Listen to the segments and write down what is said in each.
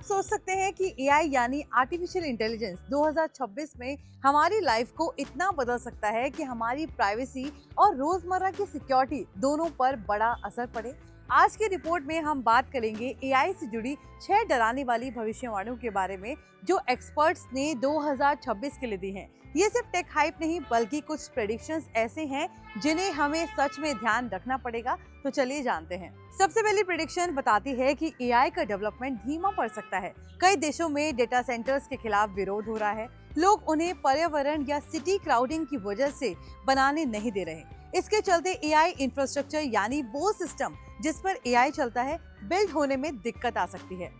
सोच सकते हैं कि एआई यानी आर्टिफिशियल इंटेलिजेंस 2026 में हमारी लाइफ को इतना बदल सकता है कि हमारी प्राइवेसी और रोजमर्रा की सिक्योरिटी दोनों पर बड़ा असर पड़े। आज की रिपोर्ट में हम बात करेंगे एआई से जुड़ी 6 डराने वाली भविष्यवाणियों के बारे में जो एक्सपर्ट्स ने 2026 के लिए दी हैं। ये सिर्फ टेक हाइप नहीं बल्कि कुछ प्रेडिक्शंस ऐसे हैं जिन्हें हमें सच में ध्यान रखना पड़ेगा। तो चलिए जानते हैं। सबसे पहली प्रेडिक्शन बताती है कि एआई का डेवलपमेंट धीमा पड़ सकता है। कई देशों में डेटा सेंटर्स के खिलाफ विरोध हो रहा है। लोग उन्हें पर्यावरण या सिटी क्राउडिंग की वजह से बनाने नहीं दे रहे। इसके चलते एआई इंफ्रास्ट्रक्चर यानी वो सिस्टम जिस पर एआई चलता है बिल्ड होने में दिक्कत आ सकती है।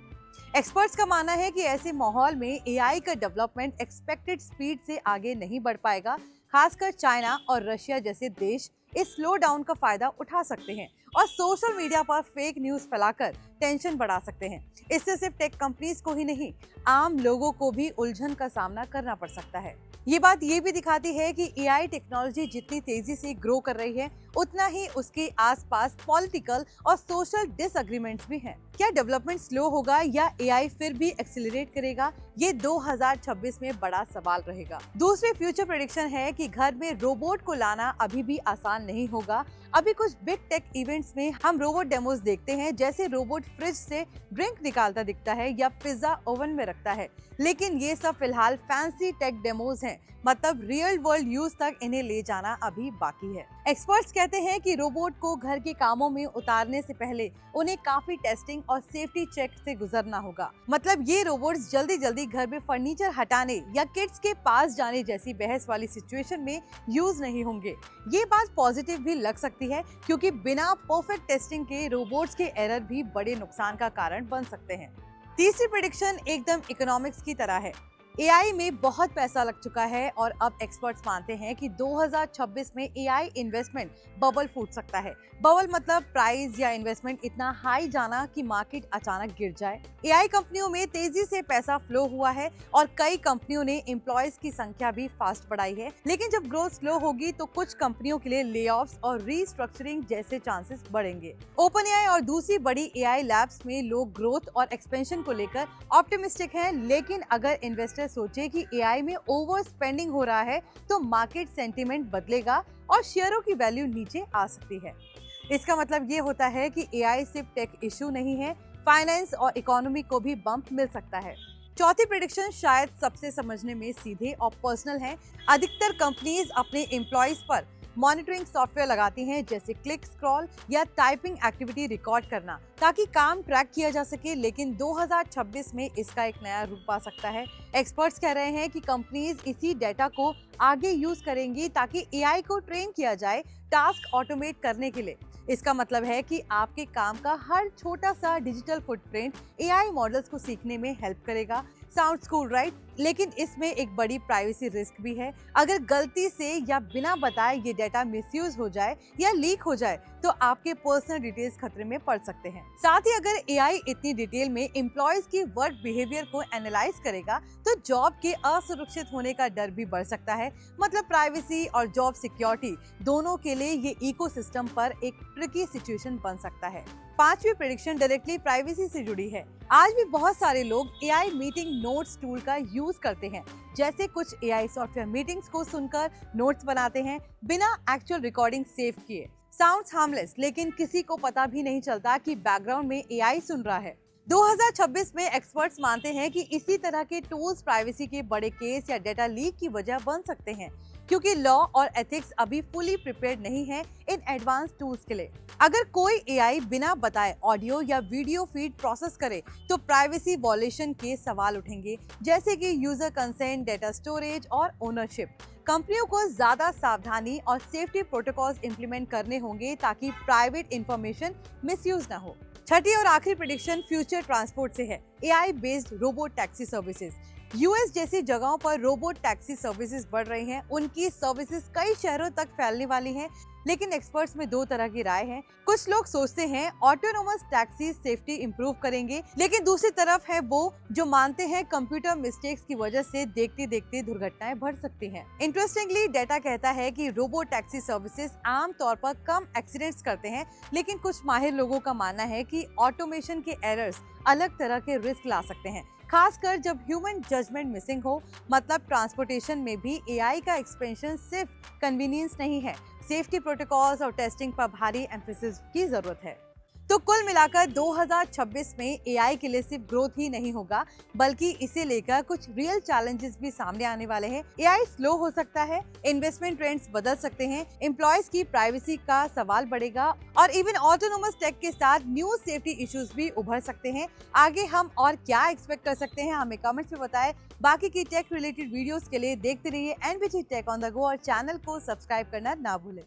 एक्सपर्ट्स का मानना है कि ऐसे माहौल में एआई का डेवलपमेंट एक्सपेक्टेड स्पीड से आगे नहीं बढ़ पाएगा। खासकर चाइना और रशिया जैसे देश इस स्लो डाउन का फायदा उठा सकते हैं और सोशल मीडिया पर फेक न्यूज फैलाकर टेंशन बढ़ा सकते हैं। इससे सिर्फ टेक कंपनीज को ही नहीं, आम लोगों को भी उलझन का सामना करना पड़ सकता है। ये बात ये भी दिखाती है कि एआई टेक्नोलॉजी जितनी तेजी से ग्रो कर रही है उतना ही उसके आसपास पॉलिटिकल और सोशल डिसएग्रीमेंट्स भी हैं। क्या डेवलपमेंट स्लो होगा या एआई फिर भी एक्सीलरेट करेगा, ये 2026 में बड़ा सवाल रहेगा। दूसरी फ्यूचर प्रेडिक्शन है कि घर में रोबोट को लाना अभी भी आसान नहीं होगा। अभी कुछ बिग टेक इवेंट्स में हम रोबोट डेमोज देखते हैं, जैसे रोबोट फ्रिज से ड्रिंक निकालता दिखता है या पिज्जा ओवन में रखता है, लेकिन ये सब फिलहाल फैंसी टेक डेमोज हैं, मतलब रियल वर्ल्ड यूज तक इन्हें ले जाना अभी बाकी है। एक्सपर्ट्स कहते हैं कि रोबोट को घर के कामों में उतारने से पहले उन्हें काफी टेस्टिंग और सेफ्टी चेक से गुजरना होगा। मतलब ये रोबोट्स जल्दी जल्दी घर में फर्नीचर हटाने या किड्स के पास जाने जैसी बहस वाली सिचुएशन में यूज नहीं होंगे। ये बात पॉजिटिव भी लग सकती है क्योंकि बिना परफेक्ट टेस्टिंग के रोबोट्स के एरर भी बड़े नुकसान का कारण बन सकते हैं। तीसरी प्रेडिक्शन एकदम इकोनॉमिक्स की तरह है। एआई में बहुत पैसा लग चुका है और अब एक्सपर्ट्स मानते हैं कि 2026 में एआई इन्वेस्टमेंट बबल फूट सकता है। बबल मतलब प्राइस या इन्वेस्टमेंट इतना हाई जाना कि मार्केट अचानक गिर जाए। एआई कंपनियों में तेजी से पैसा फ्लो हुआ है और कई कंपनियों ने एम्प्लॉयज की संख्या भी फास्ट बढ़ाई है। लेकिन जब ग्रोथ स्लो होगी तो कुछ कंपनियों के लिए लेऑफ्स और रीस्ट्रक्चरिंग जैसे चांसेस बढ़ेंगे। ओपन एआई और दूसरी बड़ी एआई लैब्स में लोग ग्रोथ और एक्सपेंशन को लेकर ऑप्टिमिस्टिक हैं, लेकिन अगर इन्वेस्टर सोचे कि एआई में ओवर स्पेंडिंग हो रहा है तो मार्केट सेंटीमेंट बदलेगा और शेयरों की वैल्यू नीचे आ सकती है। इसका मतलब ये होता है कि एआई सिर्फ टेक इशू नहीं है, फाइनेंस और इकोनॉमी को भी बम्प मिल सकता है। चौथी प्रेडिक्शन शायद सबसे समझने में सीधे और पर्सनल है। अधिकतर कंपनीज अपने एम्प्लॉयज पर मॉनिटरिंग सॉफ्टवेयर लगाती हैं, जैसे क्लिक, स्क्रॉल या टाइपिंग एक्टिविटी रिकॉर्ड करना, ताकि काम ट्रैक किया जा सके। लेकिन 2026 में इसका एक नया रूप आ सकता है। एक्सपर्ट्स कह रहे हैं कि कंपनीज इसी डेटा को आगे यूज करेंगी ताकि एआई को ट्रेन किया जाए टास्क ऑटोमेट करने के लिए। इसका मतलब है कि आपके काम का हर छोटा सा डिजिटल फुटप्रिंट एआई मॉडल्स को सीखने में हेल्प करेगा। Sounds cool, right? लेकिन इसमें एक बड़ी प्राइवेसी रिस्क भी है। अगर गलती से या बिना बताए ये डेटा मिसयूज हो जाए या लीक हो जाए तो आपके पर्सनल डिटेल्स खतरे में पड़ सकते हैं। साथ ही अगर एआई इतनी डिटेल में एम्प्लॉयज की वर्क बिहेवियर को एनालाइज करेगा तो जॉब के असुरक्षित होने का डर भी बढ़ सकता है। मतलब प्राइवेसी और जॉब सिक्योरिटी दोनों के लिए ये इकोसिस्टम पर एक ट्रिकी सिचुएशन बन सकता है। पांचवी प्रेडिक्शन डायरेक्टली प्राइवेसी से जुड़ी है। आज भी बहुत सारे लोग एआई मीटिंग नोट्स टूल का यूज करते हैं, जैसे कुछ एआई सॉफ्टवेयर मीटिंग्स को सुनकर नोट्स बनाते हैं बिना एक्चुअल रिकॉर्डिंग सेव किए। साउंड्स हार्मलेस, लेकिन किसी को पता भी नहीं चलता कि बैकग्राउंड में एआई सुन रहा है। 2026 में एक्सपर्ट्स मानते हैं कि इसी तरह के टूल्स प्राइवेसी के बड़े केस या डेटा लीक की वजह बन सकते हैं, क्योंकि लॉ और एथिक्स अभी फुली प्रिपेयर्ड नहीं है इन एडवांस टूल्स के लिए। अगर कोई एआई बिना बताए ऑडियो या वीडियो फीड प्रोसेस करे तो प्राइवेसी वॉयलेशन के सवाल उठेंगे, जैसे कि यूजर कंसेंट, डेटा स्टोरेज और ओनरशिप। कंपनियों को ज्यादा सावधानी और सेफ्टी प्रोटोकॉल्स इंप्लीमेंट करने होंगे ताकि प्राइवेट इंफॉर्मेशन मिसयूज न हो। छठी और आखिरी प्रेडिक्शन फ्यूचर ट्रांसपोर्ट से है। AI based robot taxi services. US जैसी जगहों पर रोबोट टैक्सी सर्विसेज बढ़ रही हैं। उनकी सर्विसेज कई शहरों तक फैलने वाली हैं, लेकिन एक्सपर्ट्स में दो तरह की राय है। कुछ लोग सोचते हैं ऑटोनोमस टैक्सी सेफ्टी इंप्रूव करेंगे, लेकिन दूसरी तरफ है वो जो मानते हैं कंप्यूटर मिस्टेक्स की वजह से देखते देखते दुर्घटनाएं बढ़ सकती हैं। इंटरेस्टिंगली डेटा कहता है कि रोबो टैक्सी सर्विसेज आमतौर पर कम एक्सीडेंट्स करते हैं, लेकिन कुछ माहिर लोगों का मानना है कि ऑटोमेशन के एरर्स अलग तरह के रिस्क ला सकते हैं, खासकर जब ह्यूमन जजमेंट मिसिंग हो। मतलब ट्रांसपोर्टेशन में भी एआई का एक्सपेंशन सिर्फ कन्वीनियंस नहीं है, सेफ्टी प्रोटोकॉल्स और टेस्टिंग पर भारी एम्फेसिस की जरूरत है। तो कुल मिलाकर 2026 में एआई के लिए सिर्फ ग्रोथ ही नहीं होगा, बल्कि इसे लेकर कुछ रियल चैलेंजेस भी सामने आने वाले हैं। एआई स्लो हो सकता है, इन्वेस्टमेंट ट्रेंड्स बदल सकते हैं, एम्प्लॉयज की प्राइवेसी का सवाल बढ़ेगा और इवन ऑटोनोमस टेक के साथ न्यू सेफ्टी इश्यूज भी उभर सकते हैं। आगे हम और क्या एक्सपेक्ट कर सकते हैं, हमें कमेंट्स में बताएं। बाकी की टेक रिलेटेड वीडियोस के लिए देखते रहिए NBT tech on the go और चैनल को सब्सक्राइब करना ना भूलें।